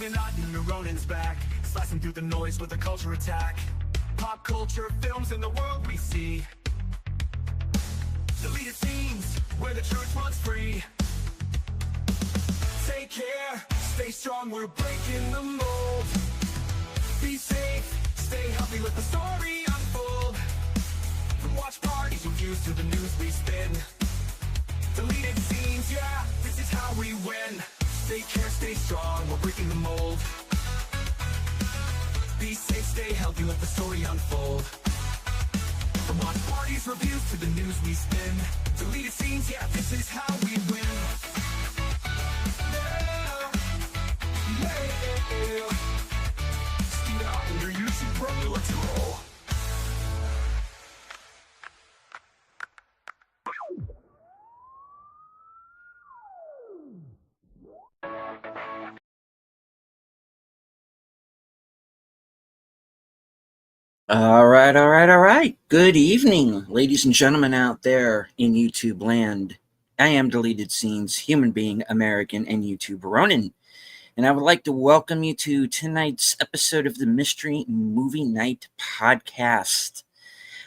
Believe it or not, new Ronan's back, slicing through the noise with a culture attack. Pop culture, films, in the world we see. Deleted scenes, where the truth runs free. Take care, stay strong, we're breaking the mold. Be safe, stay healthy, let the story unfold. From watch parties, reviews to the news we spin. Deleted scenes, yeah, this is how we win. Take care, stay strong, we're breaking the mold. Be safe, stay healthy, let the story unfold. From watch parties, reviews to the news we spin. Deleted scenes, yeah, this is how we win. Steve out in your YouTube, bro, let's roll. All right. Good evening, ladies and gentlemen out there in YouTube land. I am Deleted Scenes, human being, American, and YouTuber Ronan. And I would like to welcome you to tonight's episode of the Mystery Movie Night podcast.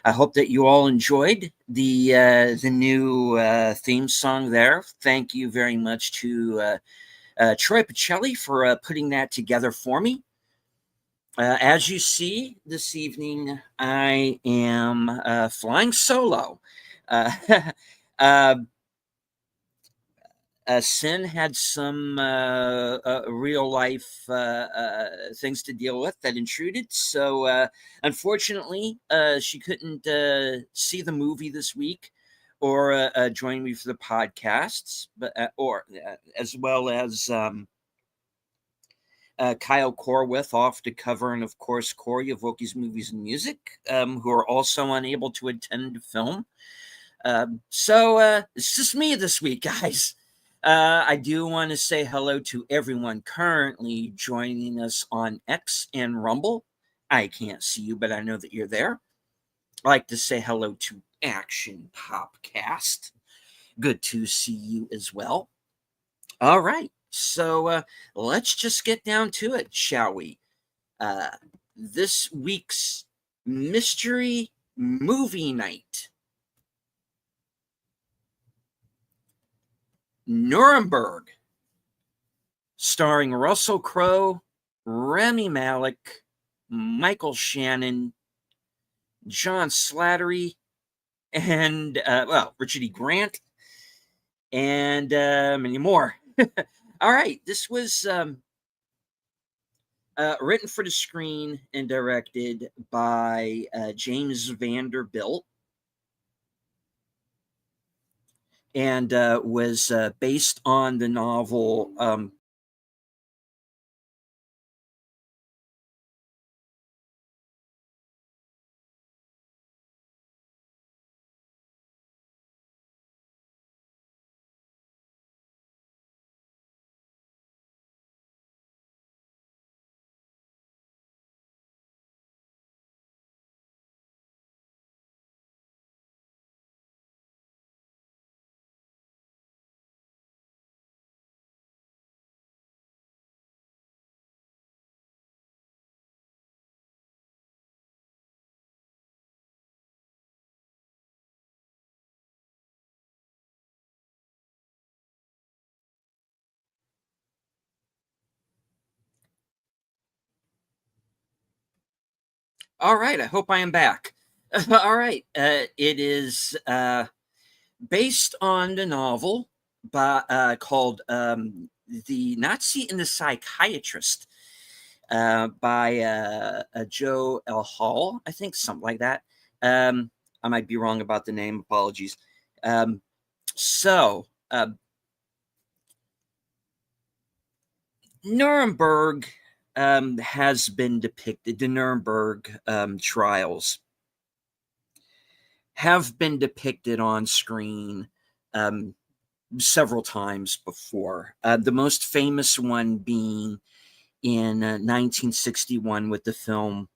I hope that you all enjoyed the new theme song there. Thank you very much to Troy Pacelli for putting that together for me. As you see this evening, I am flying solo. Sin had some real life things to deal with that intruded. So, unfortunately, she couldn't see the movie this week or join me for the podcasts, but as well as Kyle Corwith off to cover, and of course Corey of Wokies Movies and Music, who are also unable to attend the film. So it's just me this week, guys. I do want to say hello to everyone currently joining us on X and Rumble. I can't see you, but I know that you're there. I'd like to say hello to Action Popcast. Good to see you as well. All right. So let's just get down to it, shall we? This week's Mystery Movie Night. Nuremberg, starring Russell Crowe, Rami Malek, Michael Shannon, John Slattery, and, Richard E. Grant, and many more. All right, this was written for the screen and directed by James Vanderbilt, and was based on the novel All right, I hope I am back. All right, it is based on the novel called The Nazi and the Psychiatrist by Joe L. Hall, I think, something like that. I might be wrong about the name. Apologies. So, Nuremberg has been depicted. The Nuremberg trials have been depicted on screen several times before. The most famous one being in 1961 with the film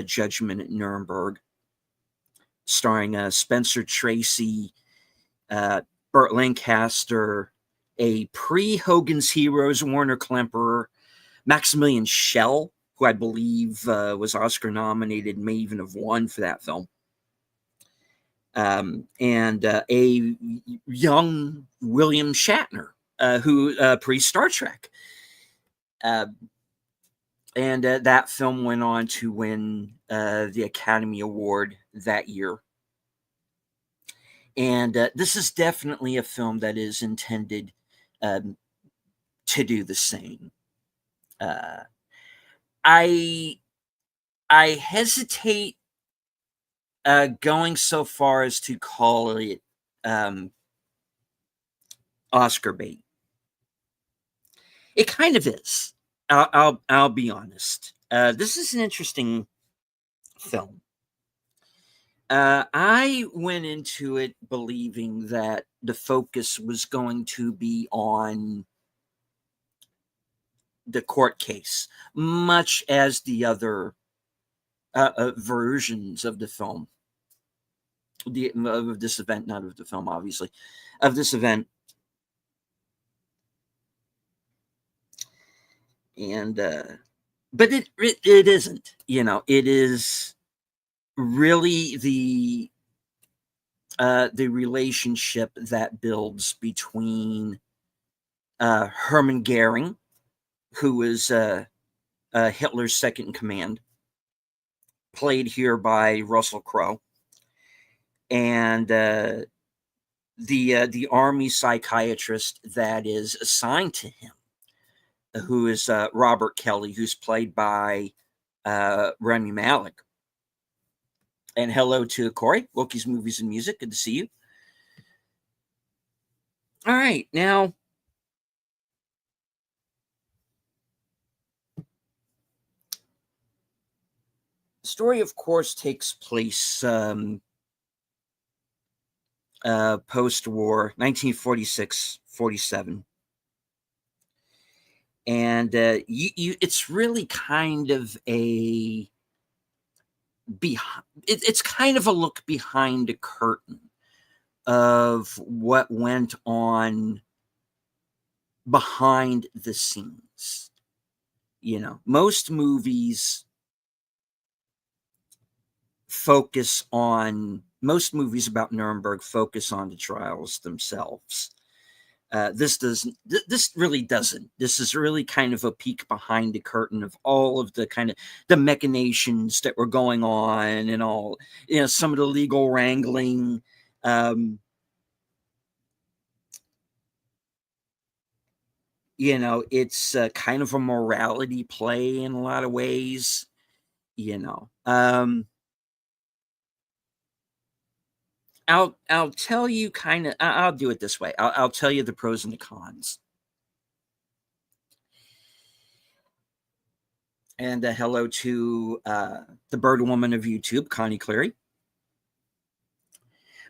Judgment at Nuremberg, starring Spencer Tracy, Burt Lancaster, a pre-Hogan's Heroes Warner Klemperer, Maximilian Schell, who I believe was Oscar nominated, may even have won for that film. And a young William Shatner, who pre-Star Trek. And that film went on to win the Academy Award that year. And this is definitely a film that is intended to do the same. I hesitate going so far as to call it Oscar bait. It kind of is. I'll be honest. This is an interesting film. I went into it believing that the focus was going to be on the court case, much as the other versions of the film, of this event, not of the film, obviously, of this event. And but it isn't, it is really the relationship that builds between Hermann Goering, who is Hitler's second in command, played here by Russell Crowe, and the army psychiatrist that is assigned to him, who is Robert Kelly, who's played by Rami Malek. And hello to Corey, Wookiees Movies and Music. Good to see you. All right, now the story, of course, takes place post-war, 1946-47. And it's really kind of it's kind of a look behind the curtain of what went on behind the scenes. Most movies about Nuremberg focus on the trials themselves. This really doesn't. This is really kind of a peek behind the curtain of all of the kind of the machinations that were going on, and all, some of the legal wrangling. It's kind of a morality play in a lot of ways. I'll tell you I'll do it this way. I'll tell you the pros and the cons. And hello to the bird woman of YouTube, Connie Cleary.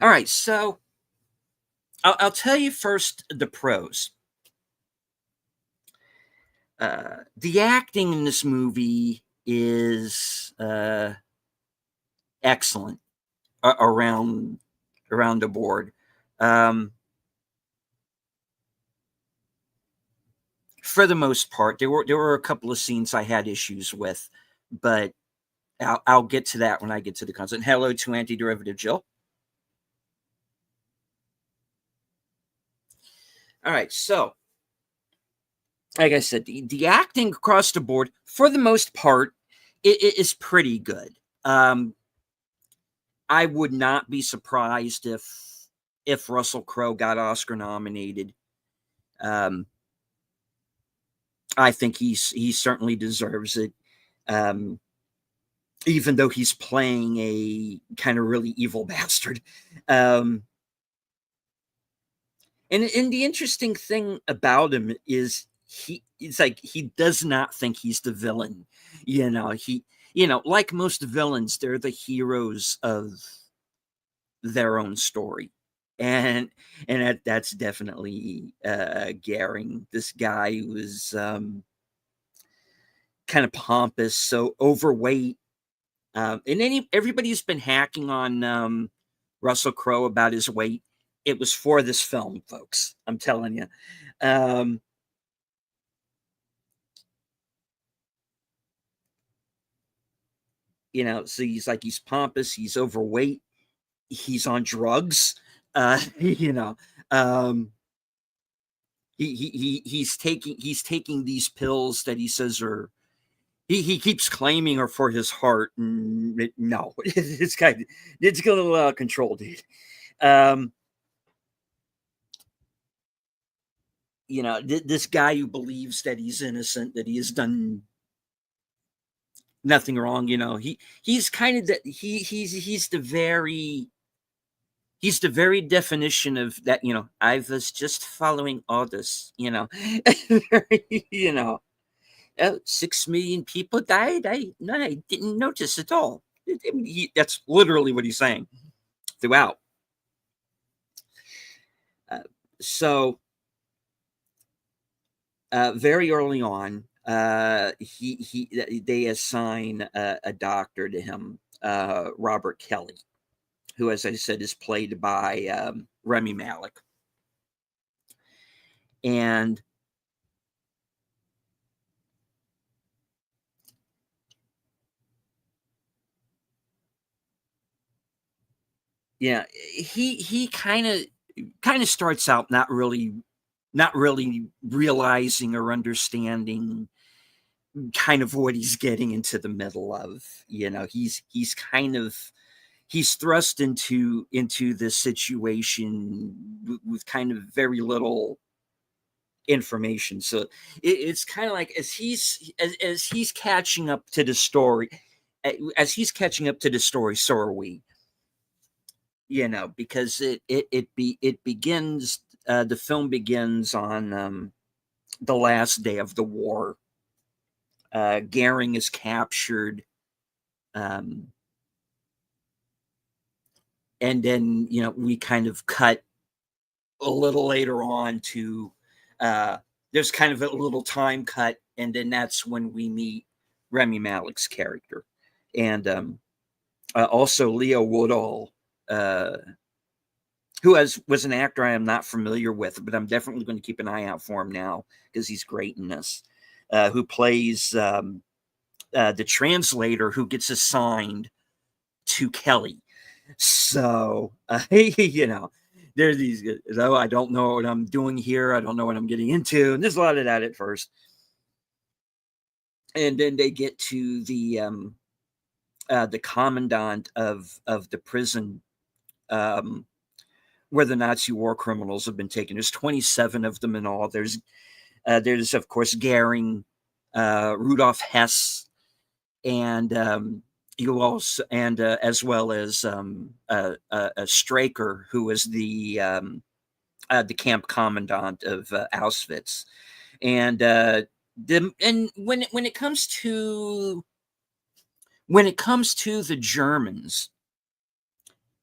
All right, so I'll tell you first the pros. The acting in this movie is excellent around the board. For the most part, there were a couple of scenes I had issues with, but I'll get to that when I get to the content. Hello to Antiderivative Jill. All right, so like I said, the acting across the board, for the most part, it is pretty good. I would not be surprised if Russell Crowe got Oscar nominated. I think he certainly deserves it, even though he's playing a kind of really evil bastard. And the interesting thing about him is it's like he does not think he's the villain. Like most villains, they're the heroes of their own story. And that's definitely Goering. This guy who was kind of pompous, so overweight. And everybody's been hacking on Russell Crowe about his weight. It was for this film, folks. I'm telling you. So he's pompous, he's overweight, he's on drugs, you know, um, he's taking these pills that he says are he keeps claiming are for his heart, and no, it's got a little out of control, dude. Um, this guy who believes that he's innocent, that he has done nothing wrong. He's kind of he's the very definition of that. I was just following orders. you know, 6 million people died. I didn't notice at all. That's literally what he's saying throughout. So very early on, they assign a doctor to him, Robert Kelly, who, as I said, is played by Remy Malik. And yeah, he kind of starts out not really realizing or understanding kind of what he's getting into the middle of. He's thrust into this situation with kind of very little information. So it's kind of like as he's catching up to the story, so are we. Because it begins. The film begins on the last day of the war. Goering is captured, and then we kind of cut a little later on to there's kind of a little time cut, and then that's when we meet Remy Malik's character, and also Leo Woodall, who was an actor I am not familiar with, but I'm definitely going to keep an eye out for him now because he's great in this. Who plays the translator who gets assigned to Kelly. So, there's these, though I don't know what I'm doing here. I don't know what I'm getting into. And there's a lot of that at first. And then they get to the commandant of the prison where the Nazi war criminals have been taken. There's 27 of them in all. There's of course Goering, Rudolf Hess, and you also as well as Straker, who was the camp commandant of Auschwitz, and when it comes to the Germans,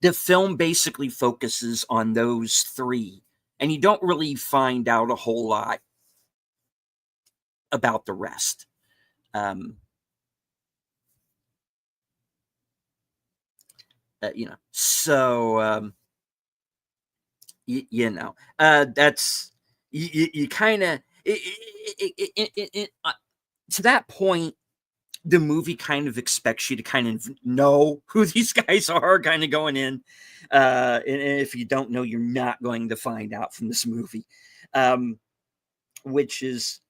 the film basically focuses on those three, and you don't really find out a whole lot about the rest. So that's you kind of to that point. The movie kind of expects you to kind of know who these guys are, kind of going in, and if you don't know, you're not going to find out from this movie, which is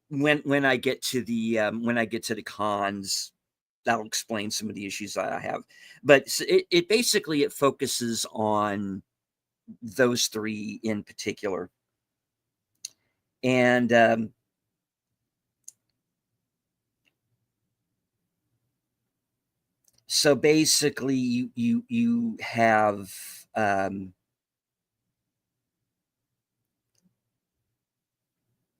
when I get to the cons, that'll explain some of the issues that I have. But it basically it focuses on those three in particular, and so basically you have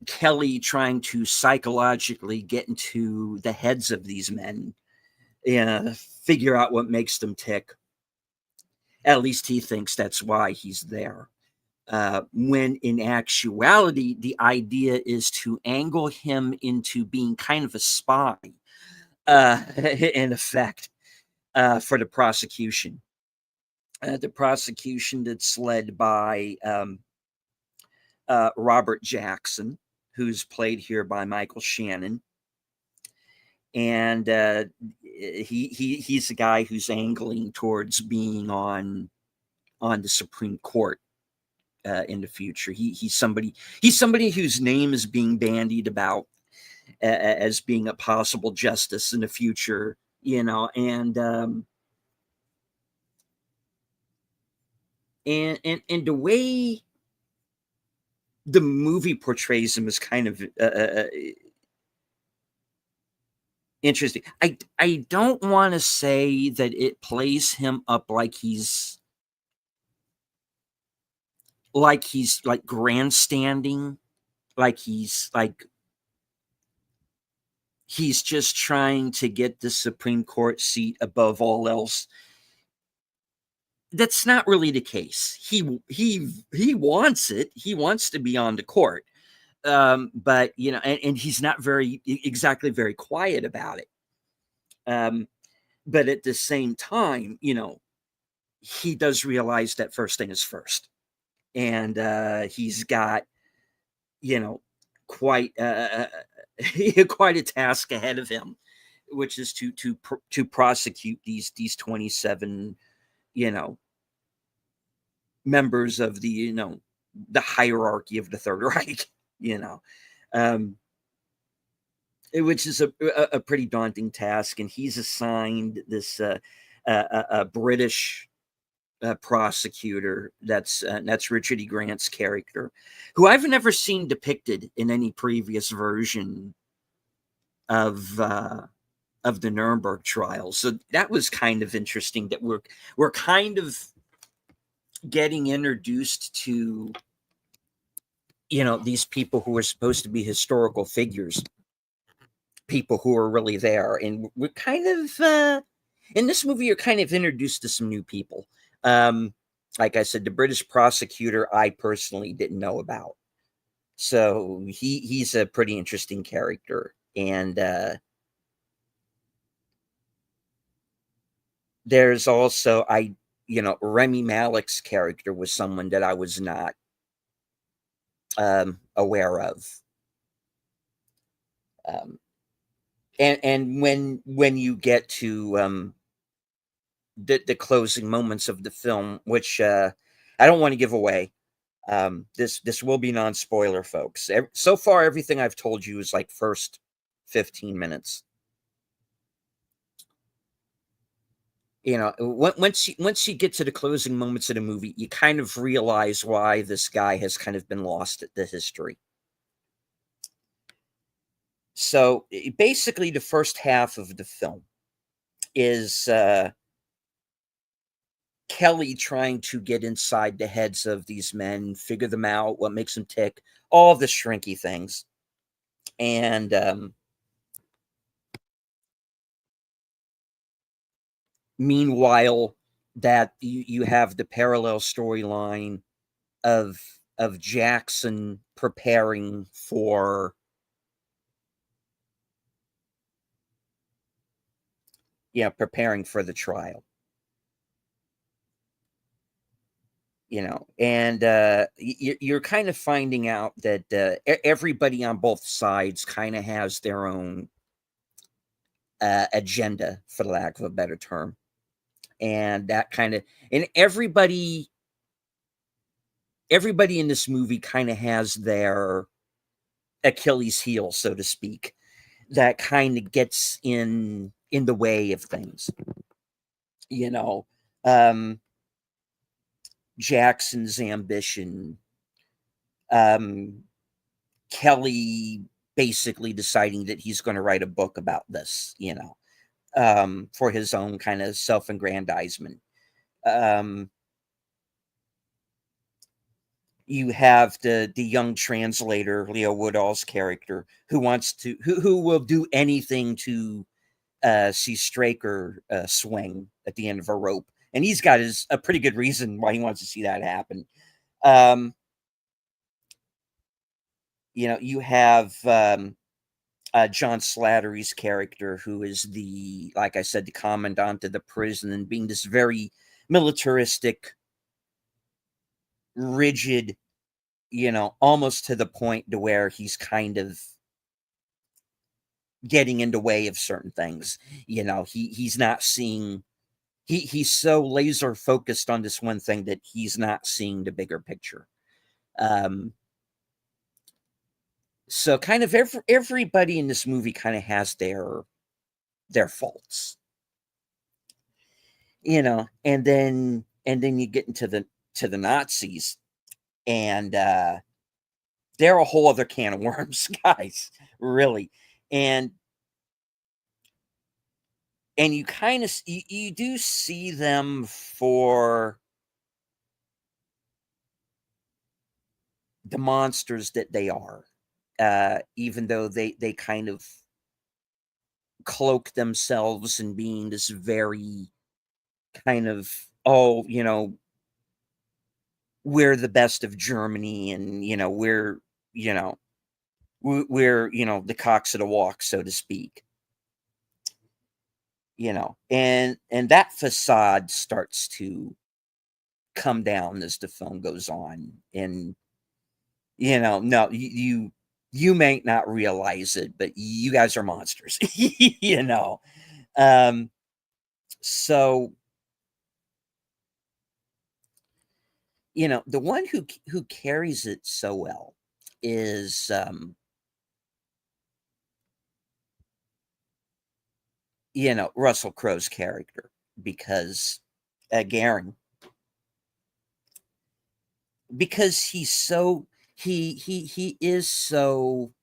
Kelly trying to psychologically get into the heads of these men and figure out what makes them tick. At least he thinks that's why he's there. When in actuality, the idea is to angle him into being kind of a spy, in effect, for the prosecution. The prosecution that's led by Robert Jackson, who's played here by Michael Shannon. And he's a guy who's angling towards being on the Supreme Court in the future. He's somebody whose name is being bandied about as being a possible justice in the future, and the way the movie portrays him is kind of interesting. I don't want to say that it plays him up like he's like grandstanding, like he's just trying to get the Supreme Court seat above all else. That's not really the case. He wants it. He wants to be on the court. But and he's not very quiet about it. But at the same time, he does realize that first thing is first. And he's got, quite quite a task ahead of him, which is to prosecute these 27, members of the the hierarchy of the Third Reich, which is a pretty daunting task, and he's assigned this a British prosecutor. That's Richard E. Grant's character, who I've never seen depicted in any previous version of the Nuremberg trial. So that was kind of interesting. That we're kind of getting introduced to these people who are supposed to be historical figures, people who are really there, and we're kind of in this movie you're kind of introduced to some new people. Like I said, the British prosecutor I personally didn't know about, so he's a pretty interesting character. And there's also Remy Malek's character was someone that I was not aware of. And when you get to the closing moments of the film, which I don't want to give away, this will be non-spoiler, folks. So far, everything I've told you is like first 15 minutes. Once you get to the closing moments of the movie, you kind of realize why this guy has kind of been lost at the history. So basically, the first half of the film is Kelly trying to get inside the heads of these men, figure them out, what makes them tick, all the shrinky things. And meanwhile, that you have the parallel storyline of Jackson preparing for the trial. And you're kind of finding out that everybody on both sides kind of has their own agenda, for the lack of a better term. And that kind of, and everybody in this movie kind of has their Achilles heel, so to speak, that kind of gets in the way of things. Jackson's ambition, Kelly basically deciding that he's going to write a book about this, for his own kind of self-aggrandizement. You have the young translator, Leo Woodall's character, who will do anything to see Straker swing at the end of a rope. And he's got a pretty good reason why he wants to see that happen. You have John Slattery's character, who is like I said, the commandant of the prison, and being this very militaristic, rigid, almost to the point to where he's kind of getting in the way of certain things. He's not seeing. He's so laser focused on this one thing that he's not seeing the bigger picture. Um, so kind of everybody in this movie kind of has their faults, and then you get into the Nazis, and they're a whole other can of worms, guys, really. And you kind of you do see them for the monsters that they are, even though they kind of cloak themselves in being this very kind of, oh, we're the best of Germany, and you know we're the cocks of the walk, so to speak. And that facade starts to come down as the film goes on. And no, you may not realize it, but you guys are monsters. um so the one who carries it so well is Russell Crowe's character, because Garen, because he is so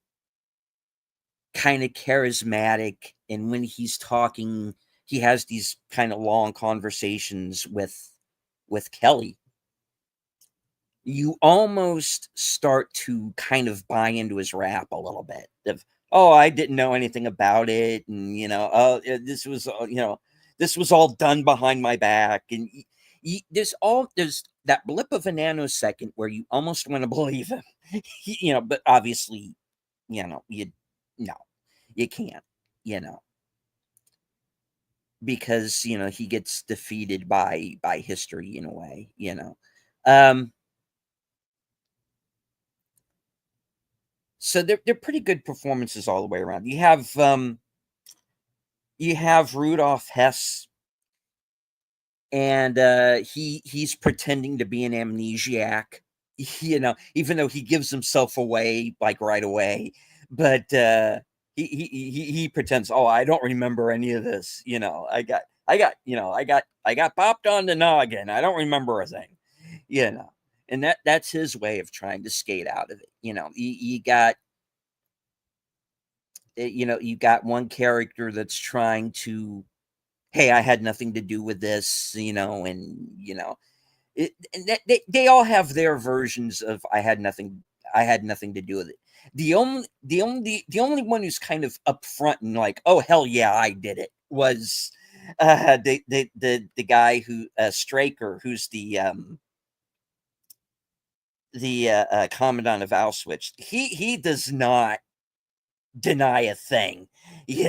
kind of charismatic, and when he's talking, he has these kind of long conversations with Kelly. You almost start to kind of buy into his rap a little bit of, oh, I didn't know anything about it, and oh, this was all done behind my back. And there's that blip of a nanosecond where you almost want to believe him. But obviously, you no, you can't, you know because he gets defeated by history in a way. um so they're pretty good performances all the way around. You have Rudolph Hess, and he's pretending to be an amnesiac, even though he gives himself away like right away. But he pretends, oh, I don't remember any of this. I got popped on the noggin. I don't remember a thing. you know and that's his way of trying to skate out of it. You got one character that's trying to, hey, I had nothing to do with this, and and they all have their versions of, I had nothing to do with it. The only one who's kind of upfront and like, oh, hell yeah, I did it, was the guy who, Straker, who's the commandant of Auschwitz. He does not deny a thing. He's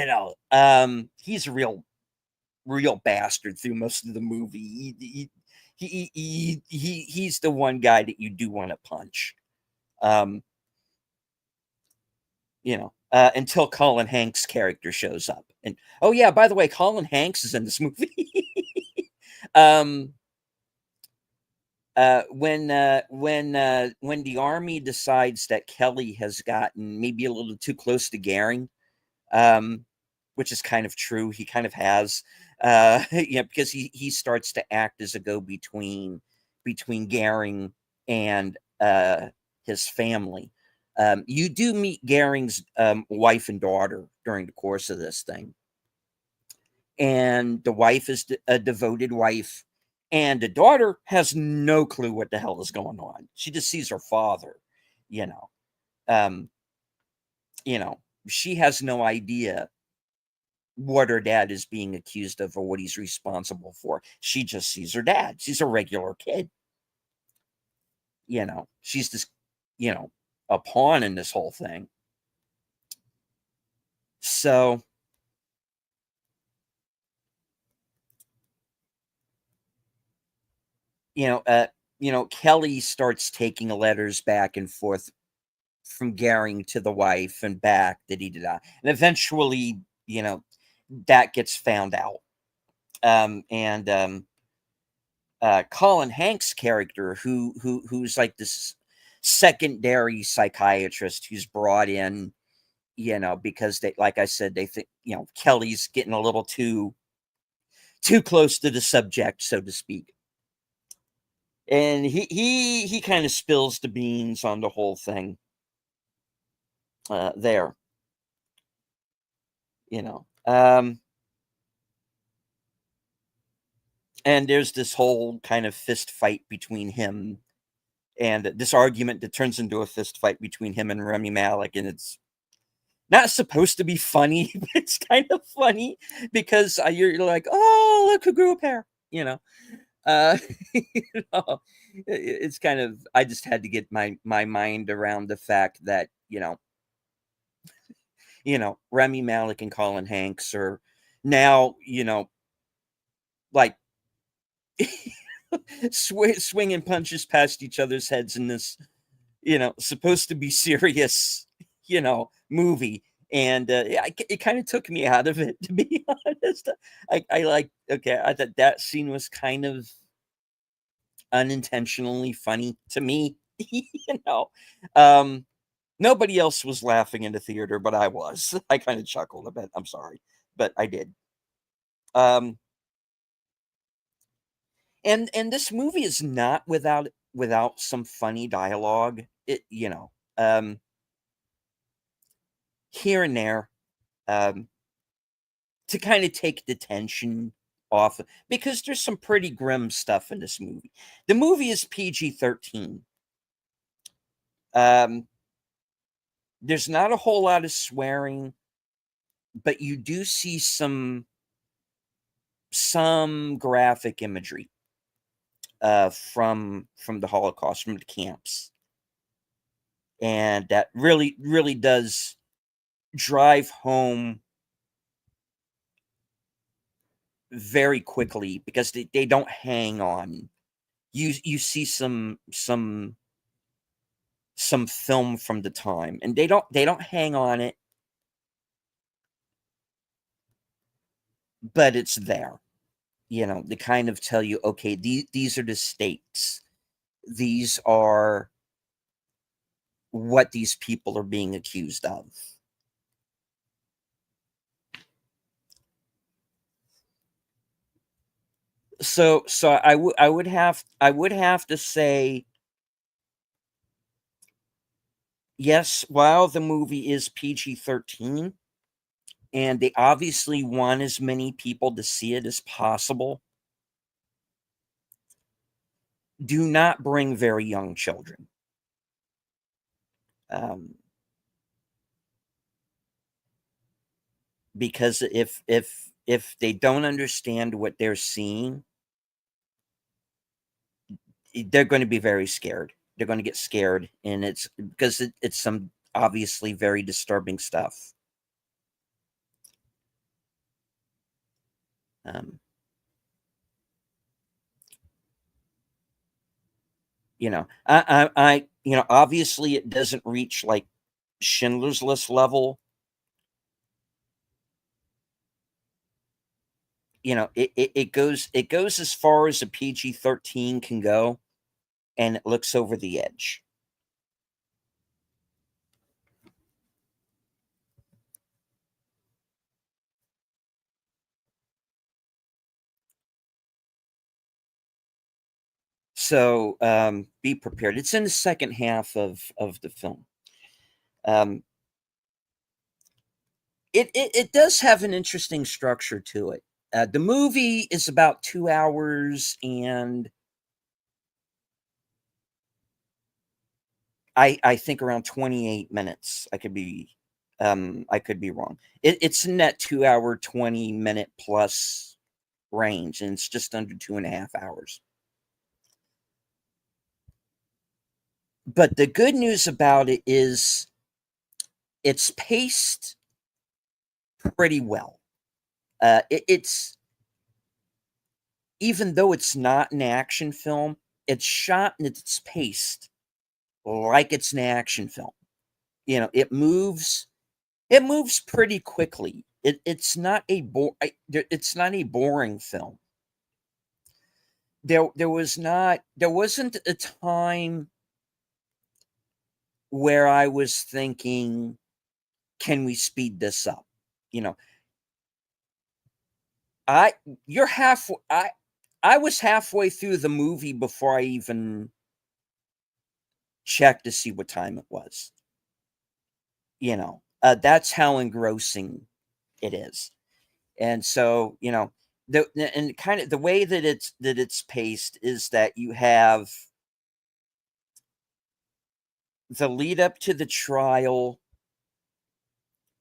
a real bastard through most of the movie. He's the one guy that you do want to punch. Um, until Colin Hanks' character shows up. And oh yeah, by the way, Colin Hanks is in this movie. um, when the army decides that Kelly has gotten maybe a little too close to Goering, um, which is kind of true. He kind of has, because he starts to act as a go between Goering and his family. You do meet Goering's wife and daughter during the course of this thing, and the wife is a devoted wife, and the daughter has no clue what the hell is going on. She just sees her father, you know. Um, she has no idea what her dad is being accused of or what he's responsible for. She just sees her dad. She's a regular kid. She's just, you know, a pawn in this whole thing. So, Kelly starts taking letters back and forth from Garing to the wife and back, and eventually, that gets found out. And Colin Hanks' character, who's like this secondary psychiatrist who's brought in, because they, like I said, they think, Kelly's getting a little too close to the subject, so to speak. And he kind of spills the beans on the whole thing there, you know. And there's this whole kind of fist fight between him, and this argument that turns into a fist fight between him and Remy Malek, and it's not supposed to be funny, but it's kind of funny because you're like, oh, look who grew a pair, you know, it's kind of, I just had to get my mind around the fact that, Remy Malek and Colin Hanks are now, like swinging punches past each other's heads in this, supposed to be serious, movie. And it kind of took me out of it, to be honest. I thought that scene was kind of unintentionally funny to me, Nobody else was laughing in the theater, but I was. I kind of chuckled a bit. I'm sorry, but I did. And this movie is not without some funny dialogue. Here and there, to kind of take the tension off, because there's some pretty grim stuff in this movie. The movie is PG-13. There's not a whole lot of swearing, but you do see some graphic imagery from the Holocaust, from the camps, and that really does drive home very quickly, because they don't hang on. You see some film from the time, and they don't hang on it, but it's there. They kind of tell you, okay, these are the stakes. These are what these people are being accused of. So I would have to say, yes, while the movie is PG-13, and they obviously want as many people to see it as possible, do not bring very young children. Because if they don't understand what they're seeing, they're going to be very scared. They're going to get scared, and it's because it's some obviously very disturbing stuff. I obviously it doesn't reach like Schindler's List level. It goes as far as a PG-13 can go, and it looks over the edge. So be prepared. It's in the second half of the film. It does have an interesting structure to it. The movie is about 2 hours, and I think around 28 minutes. I could be wrong. It's in that 2 hour, 20-minute plus range, and it's just under 2.5 hours. But the good news about it is it's paced pretty well. It's, even though it's not an action film, it's shot and it's paced like it's an action film. it moves pretty quickly. It's not it's not a boring film. There wasn't a time where I was thinking, can we speed this up? You know, I you're half I was halfway through the movie before I even checked to see what time it was. That's how engrossing it is. And so, and kind of the way that it's paced is that you have the lead up to the trial,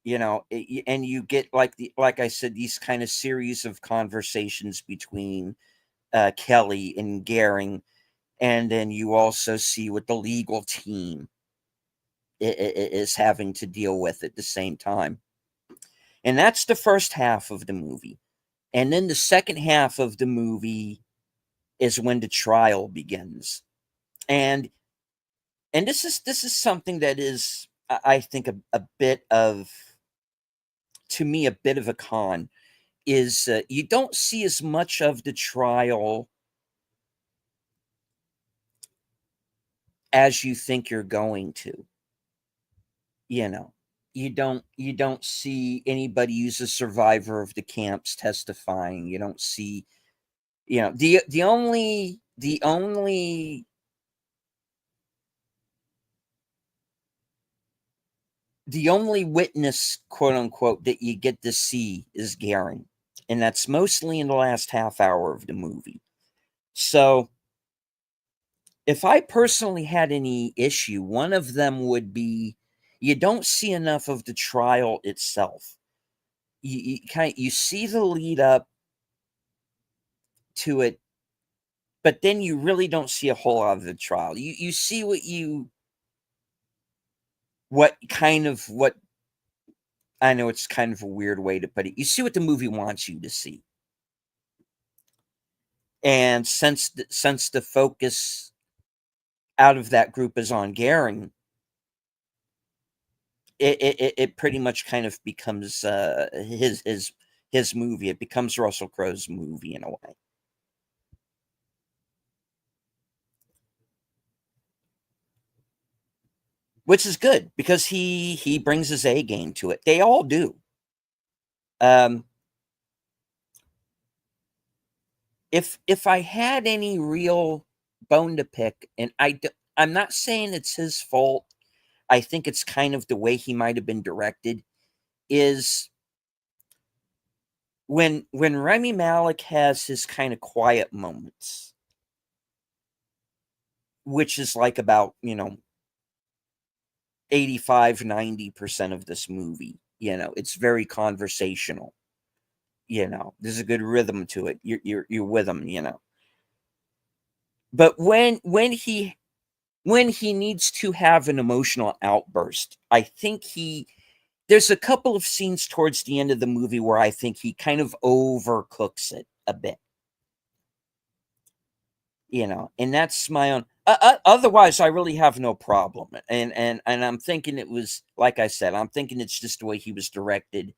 and you get like I said, these kind of series of conversations between Kelly and Gehring, and then you also see what the legal team is having to deal with at the same time. And that's the first half of the movie. And then the second half of the movie is when the trial begins. And this is something that is, I think, a bit of, to me, a bit of a con, is you don't see as much of the trial as you think you're going to. You know, you don't see anybody who's a survivor of the camps testifying. You don't see, the only witness, quote unquote, that you get to see is Gehring, and that's mostly in the last half hour of the movie. So, if I personally had any issue, one of them would be, you don't see enough of the trial itself. You see the lead up to it, but then you really don't see a whole lot of the trial. You see what I know, it's kind of a weird way to put it. You see what the movie wants you to see. And since the focus out of that group is on Gehring, it pretty much kind of becomes his movie. It becomes Russell Crowe's movie in a way. Which is good because he brings his A game to it. They all do. Um, if I had any real bone to pick, and I'm not saying it's his fault. I think it's kind of the way he might have been directed. Is when Remy Malik has his kind of quiet moments, which is like about 85-90% of this movie. It's very conversational. There's a good rhythm to it. You're with him. But when he needs to have an emotional outburst, I think there's a couple of scenes towards the end of the movie where I think he kind of overcooks it a bit. And that's my own. Otherwise, I really have no problem. And I'm thinking it was, like I said, I'm thinking it's just the way he was directed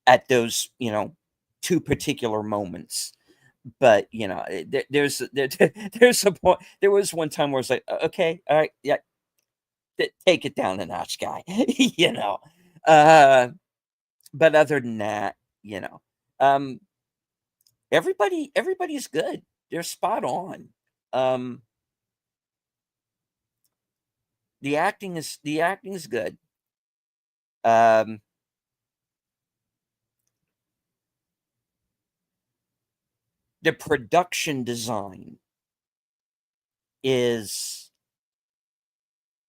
at those, two particular moments. But there's there's a point. There was one time where it's like, okay, all right, yeah, take it down a notch, guy. Uh, but other than that, um, everybody's good. They're spot on. Um, the acting is good. Um, the production design is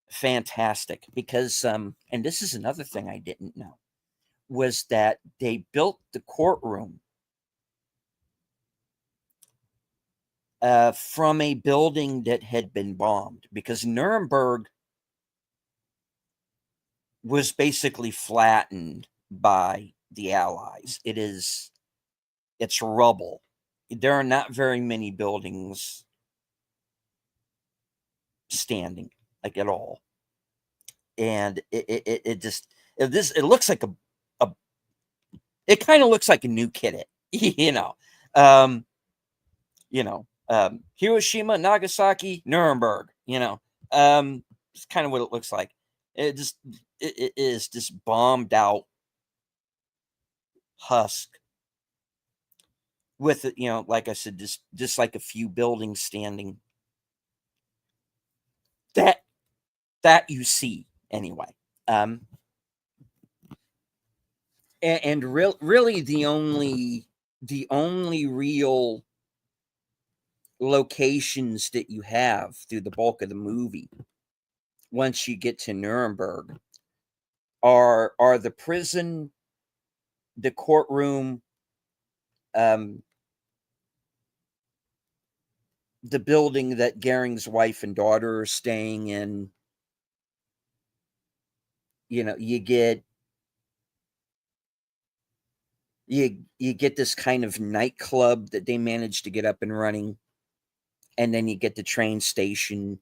fantastic because and this is another thing I didn't know, was that they built the courtroom from a building that had been bombed, because Nuremberg was basically flattened by the Allies. It's rubble. There are not very many buildings standing, like, at all. and it looks like a it kind of looks like a new kid. You know, um, Hiroshima, Nagasaki, Nuremberg. It's kind of what it looks like. It is this bombed out husk with it, like I said, just like a few buildings standing that you see anyway. And really the only real locations that you have through the bulk of the movie once you get to Nuremberg are the prison, the courtroom, um, the building that Goering's wife and daughter are staying in. You get you get this kind of nightclub that they managed to get up and running, and then you get the train station,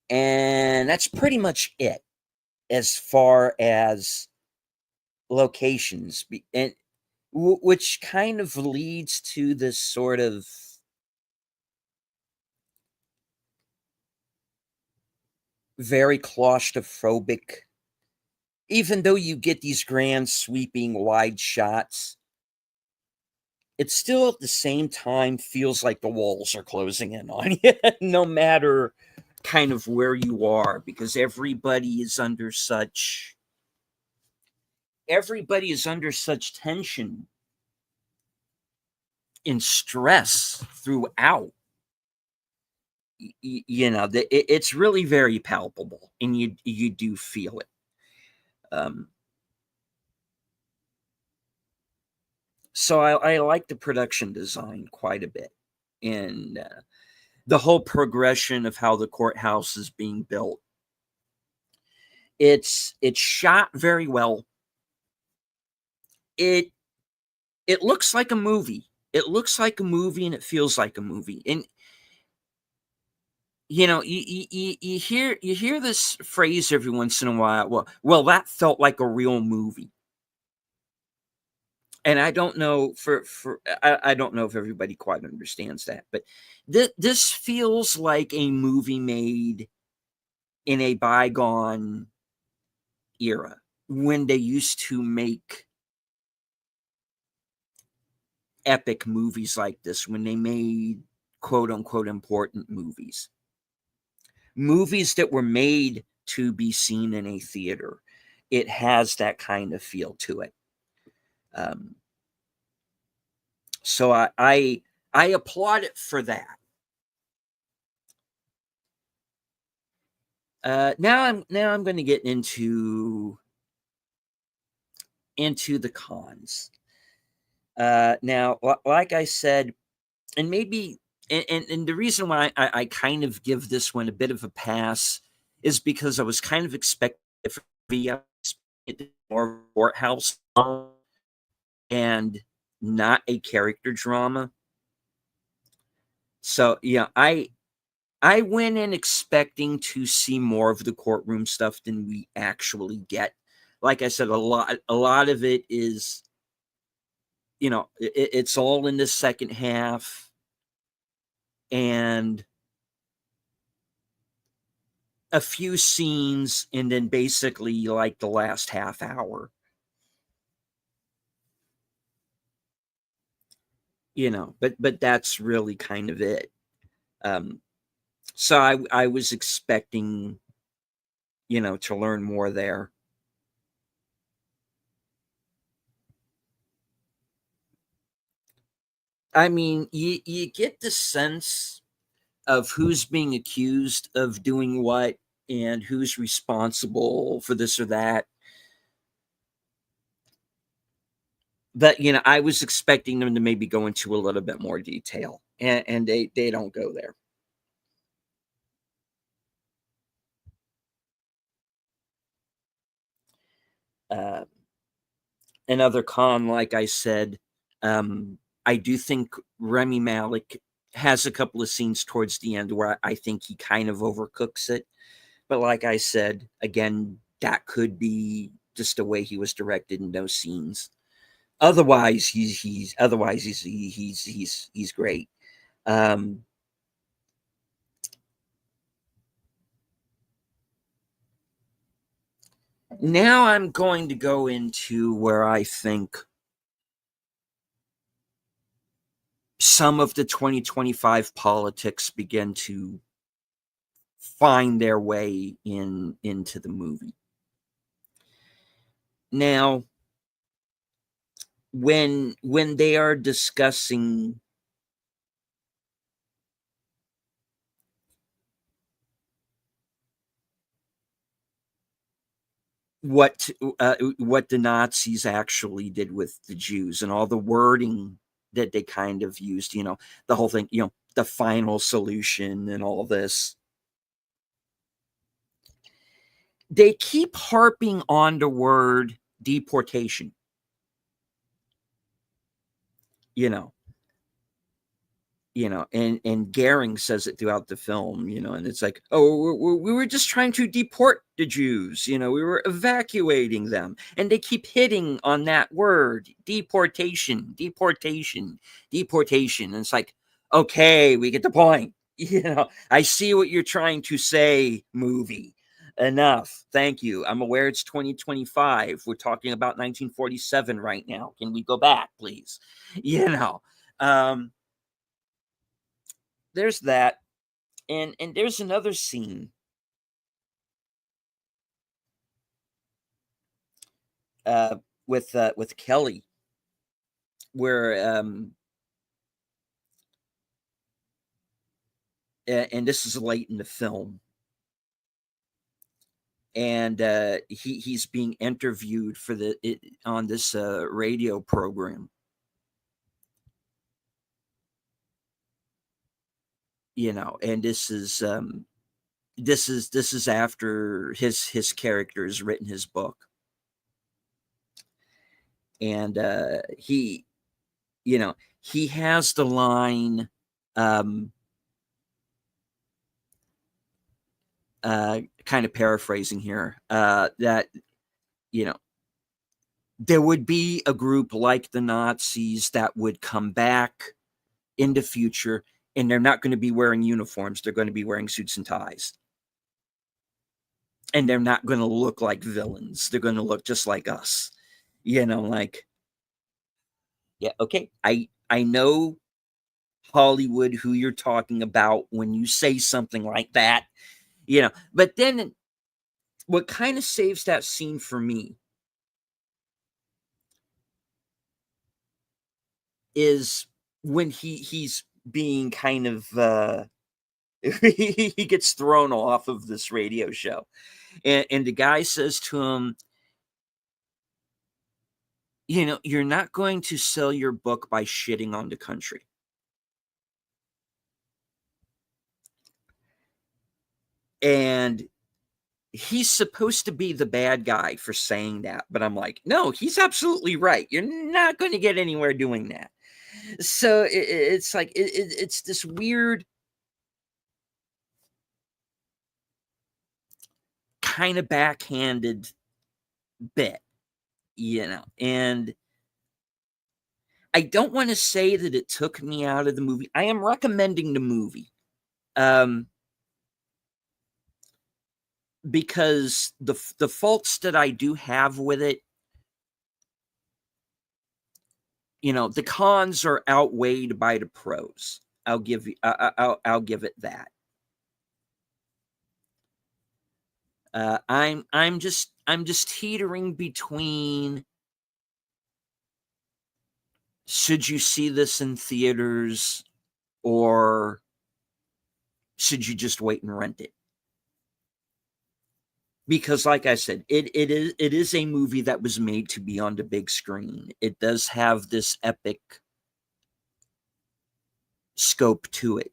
and that's pretty much it as far as locations, and which kind of leads to this sort of very claustrophobic, even though you get these grand sweeping wide shots, it still at the same time feels like the walls are closing in on you, no matter kind of where you are, because everybody is under such tension and stress throughout. It's really very palpable, and you do feel it. So I like the production design quite a bit, and the whole progression of how the courthouse is being built. It's shot very well. It looks like a movie. It looks like a movie, and it feels like a movie. And you hear this phrase every once in a while. Well, that felt like a real movie. And I don't know I don't know if everybody quite understands that, but this feels like a movie made in a bygone era when they used to make epic movies like this, when they made quote unquote important movies that were made to be seen in a theater. It has that kind of feel to it. So I applaud it for that. Now I'm going to get into the cons. Now, like I said, and maybe, and the reason why I kind of give this one a bit of a pass is because I was kind of expecting more courthouse and not a character drama. So yeah, I went in expecting to see more of the courtroom stuff than we actually get. Like I said, a lot of it is, it's all in the second half, and a few scenes, and then basically like the last half hour. But that's really kind of it. So I was expecting, to learn more there. I mean, you get the sense of who's being accused of doing what and who's responsible for this or that. But, I was expecting them to maybe go into a little bit more detail, and they don't go there. Uh, Another con, like I said, I do think Remy Malik has a couple of scenes towards the end where I think he kind of overcooks it. But like I said, again, that could be just the way he was directed in those scenes. Otherwise, he's great. Um, Now I'm going to go into where I think some of the 2025 politics begin to find their way into the movie. Now, when they are discussing what the Nazis actually did with the Jews and all the wording that they kind of used, the whole thing, the final solution and all this. They keep harping on the word deportation. You know, and Goering says it throughout the film, and it's like, oh, we were just trying to deport the Jews, we were evacuating them, and they keep hitting on that word, deportation, deportation, deportation, and it's like, okay, we get the point, I see what you're trying to say, movie. Enough, thank you. I'm aware it's 2025. We're talking about 1947 right now. Can we go back, please? um there's that, and there's another scene uh with Kelly where and this is late in the film, and he's being interviewed for on this radio program, and this is after his character has written his book, and he has the line, kind of paraphrasing here, that you know there would be a group like the Nazis that would come back in the future, and they're not going to be wearing uniforms. They're going to be wearing suits and ties. And they're not going to look like villains. They're going to look just like us. Like, yeah, okay. I know Hollywood, who you're talking about when you say something like that. But then what kind of saves that scene for me is when he's being kind of he gets thrown off of this radio show, and the guy says to him, you're not going to sell your book by shitting on the country. And he's supposed to be the bad guy for saying that, but I'm like, no, he's absolutely right. You're not going to get anywhere doing that. So it's like it's this weird kind of backhanded bit, and I don't want to say that it took me out of the movie. I am recommending the movie, because the faults that I do have with it, the cons are outweighed by the pros. I'll give you, I'll give it that. I'm just teetering between, should you see this in theaters, or should you just wait and rent it? Because like I said, it is a movie that was made to be on the big screen. It does have this epic scope to it.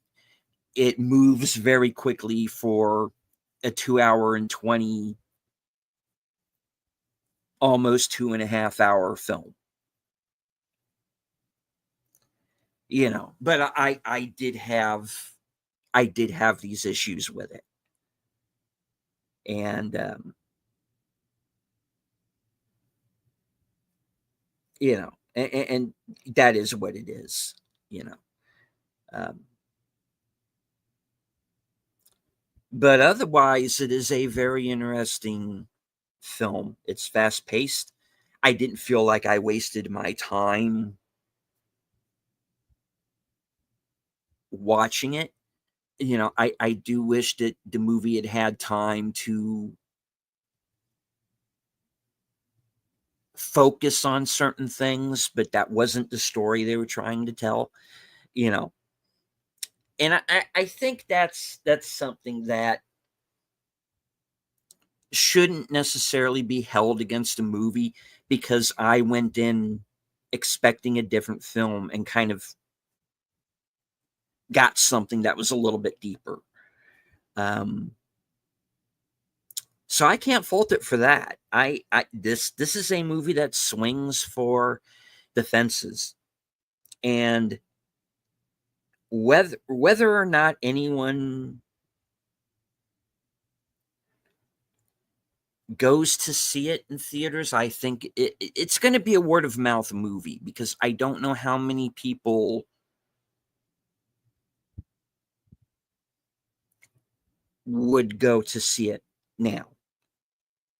It moves very quickly for a 2 hour and 20, almost 2.5 hour film. But I did have these issues with it. And you know, and that is what it is. You know, um, but otherwise, it is a very interesting film. It's fast paced. I didn't feel like I wasted my time watching it. You know, I do wish that the movie had had time to focus on certain things, but that wasn't the story they were trying to tell. You know, and I think that's something that shouldn't necessarily be held against a movie because I went in expecting a different film and kind of got something that was a little bit deeper. Um, so I can't fault it for that. This is a movie that swings for the fences, and whether or not anyone goes to see it in theaters, I think it's going to be a word of mouth movie because I don't know how many people would go to see it now.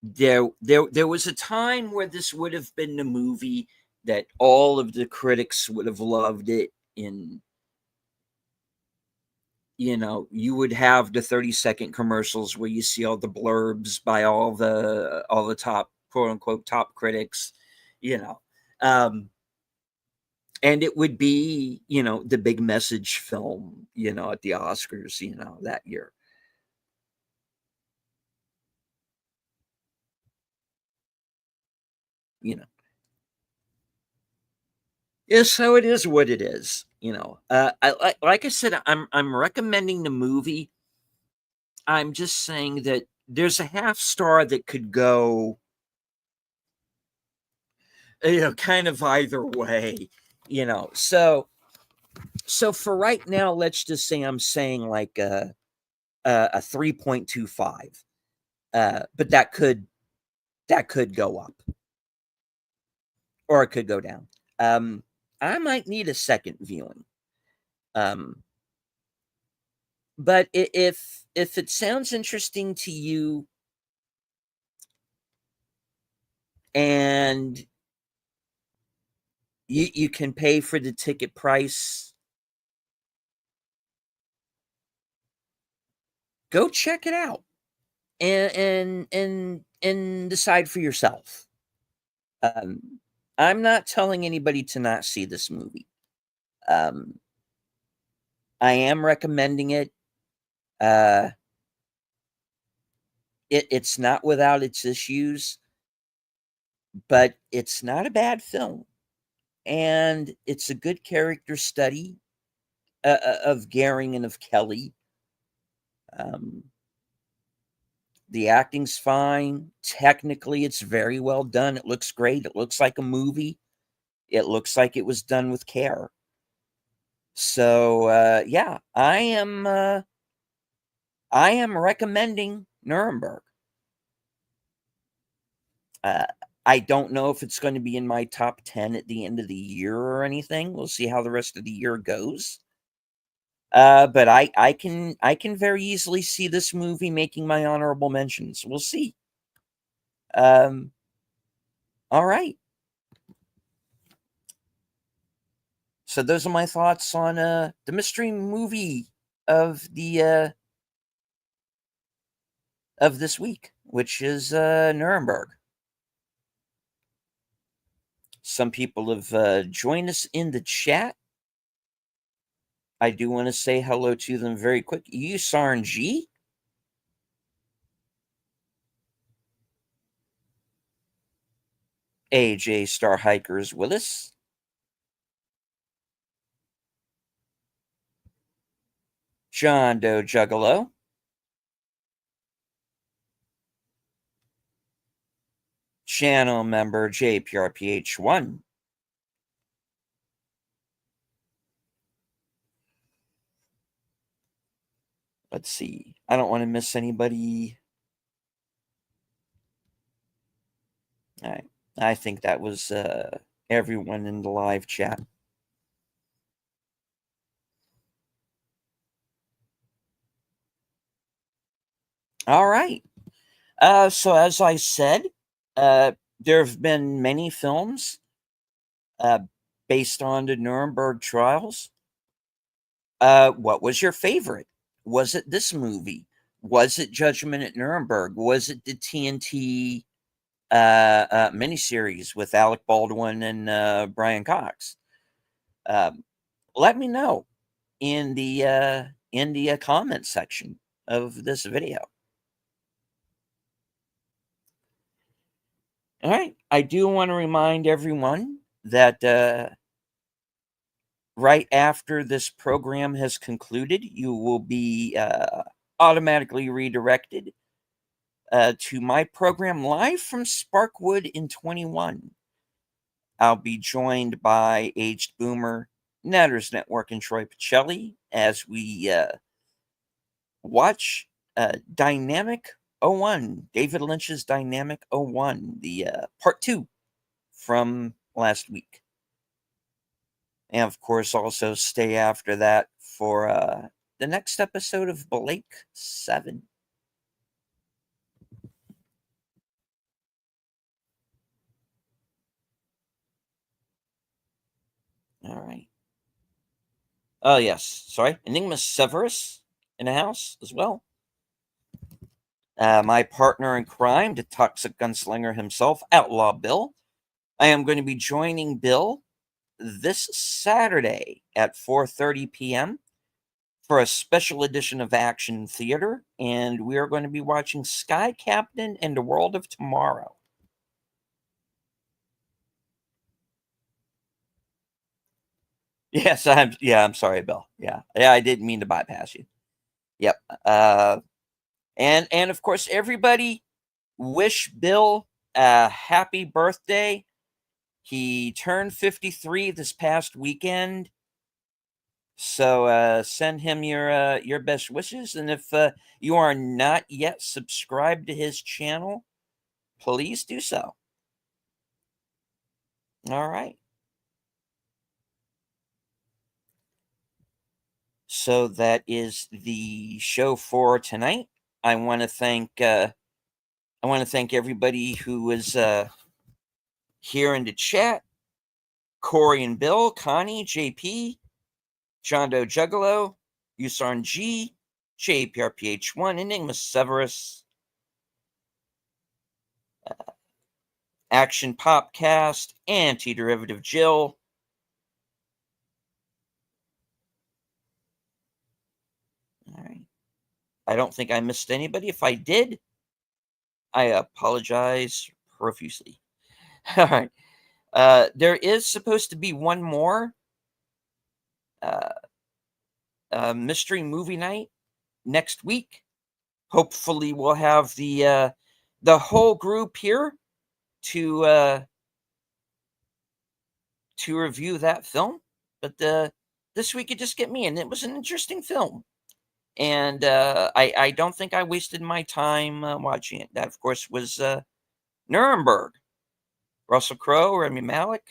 There was a time where this would have been the movie that all of the critics would have loved it. In you would have the 30-second commercials where you see all the blurbs by all the top quote unquote top critics, you know. Um, and it would be, the big message film, at the Oscars, that year. You know. Yeah, so it is what it is. Like I said, I'm recommending the movie. I'm just saying that there's a half star that could go, kind of either way. So for right now, let's just say I'm saying like a 3.25. But that could go up or it could go down. I might need a second viewing. Um, but if it sounds interesting to you and you can pay for the ticket price, go check it out and decide for yourself. I'm not telling anybody to not see this movie. Um, I am recommending it. Uh, it's not without its issues, but it's not a bad film, and it's a good character study of Gehring and of Kelly. Um, the acting's fine. Technically, it's very well done. It looks great. It looks like a movie. It looks like it was done with care. So yeah, I am recommending Nuremberg. Uh, I don't know if it's going to be in my top 10 at the end of the year or anything. We'll see how the rest of the year goes. But I can very easily see this movie making my honorable mentions. We'll see. Um, all right. So those are my thoughts on the mystery movie of the of this week, which is Nuremberg. Some people have joined us in the chat. I do want to say hello to them very quick. Usarn G. AJ Star Hikers Willis. John Doe Juggalo. Channel member JPRPH1. Let's see. I don't want to miss anybody. I think that was everyone in the live chat. All right. So as I said, there have been many films uh, based on the Nuremberg trials. What was your favorite? Was it this movie? Was it Judgment at Nuremberg? Was it the TNT miniseries with Alec Baldwin and Brian Cox? Let me know in the comment section of this video. All right, I do want to remind everyone that right after this program has concluded, you will be automatically redirected to my program live from Sparkwood in 21. I'll be joined by Aged Boomer, Natters Network, and Troy Pacelli as we watch Dynamic 01, David Lynch's Dynamic 01, the part 2 from last week. And of course, also stay after that for the next episode of Blake 7. All right. Oh, yes. Sorry. Enigma Severus in the house as well. My partner in crime, the toxic gunslinger himself, Outlaw Bill. I am going to be joining Bill this Saturday at 4:30 p.m. for a special edition of Action Theater, and we are going to be watching Sky Captain and the World of Tomorrow. Yes, I'm sorry, Bill. Yeah, I didn't mean to bypass you. Yep. And of course, everybody wish Bill a happy birthday. He turned 53 this past weekend. So send him your best wishes, and if you are not yet subscribed to his channel, please do so. All right. So that is the show for tonight. I want to thank everybody who was here in the chat: Corey and Bill, Connie, JP, John Doe Juggalo, Usarn G, JPRPH1, Enigma Severus, Action Popcast, Anti-Derivative Jill, all right. I don't think I missed anybody. If I did, I apologize profusely. All right. There is supposed to be one more mystery movie night next week. Hopefully, we'll have the whole group here to review that film. But this week it just get me, and it was an interesting film. And I don't think I wasted my time watching it. That, of course, was Nuremberg. Russell Crowe, Rami Malek,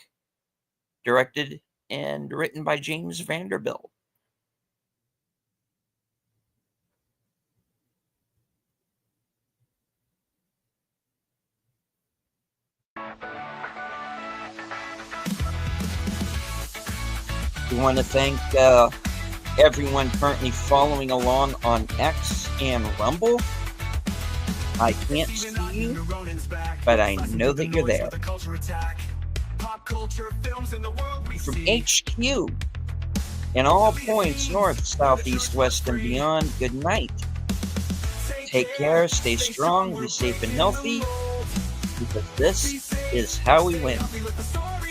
directed and written by James Vanderbilt. We want to thank everyone currently following along on X and Rumble. I can't see you, but I know that you're there. From HQ and all points north, south, east, west, and beyond, good night. Take care, stay strong, be safe and healthy, because this is how we win.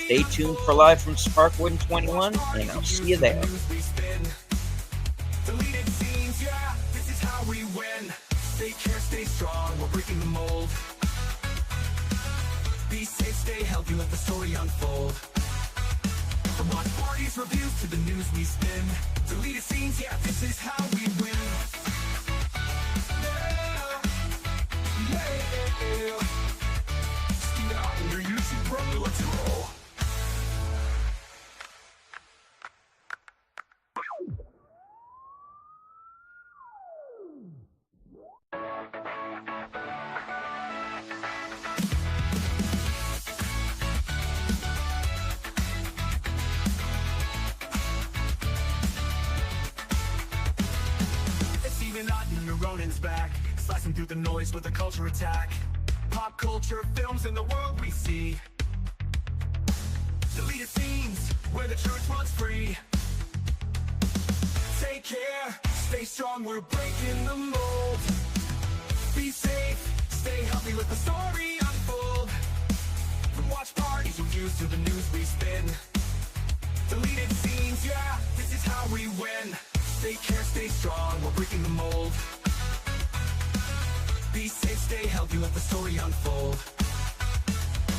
Stay tuned for Live from Sparkwood in 21, and I'll see you there. Deleted scenes, yeah, this is how we win. Stay care, stay strong, we're breaking the mold. Be safe, stay healthy, let the story unfold. From watch parties, reviews, to the news we spin. Deleted scenes, yeah, this is how we win. Yeah, yeah, yeah. slicing through the noise with a culture attack. Pop culture films in the world we see. Deleted scenes where the truth runs free. Take care, stay strong, we're breaking the mold. Be safe, stay healthy, let the story unfold. From watch parties reviews to the news we spin. Deleted scenes, yeah, this is how we win. Take care, stay strong, we're breaking the mold. Be safe, stay healthy, let the story unfold.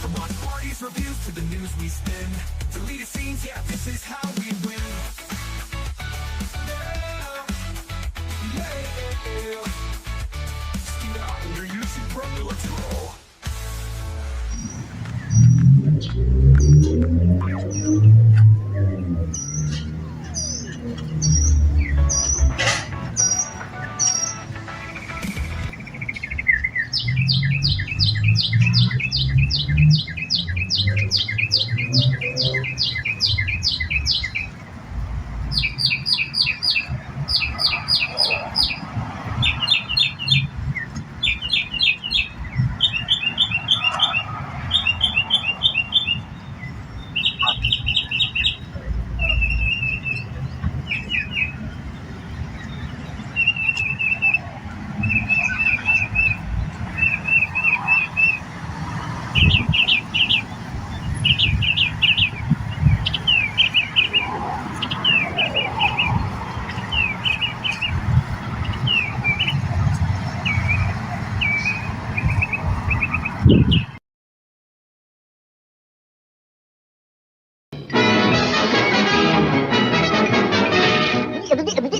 From watch parties, reviews to the news we spin. Deleted scenes, yeah, this is how we win. Yeah, yeah. Steam out on your YouTube, brother, let's roll.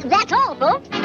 That's all, folks.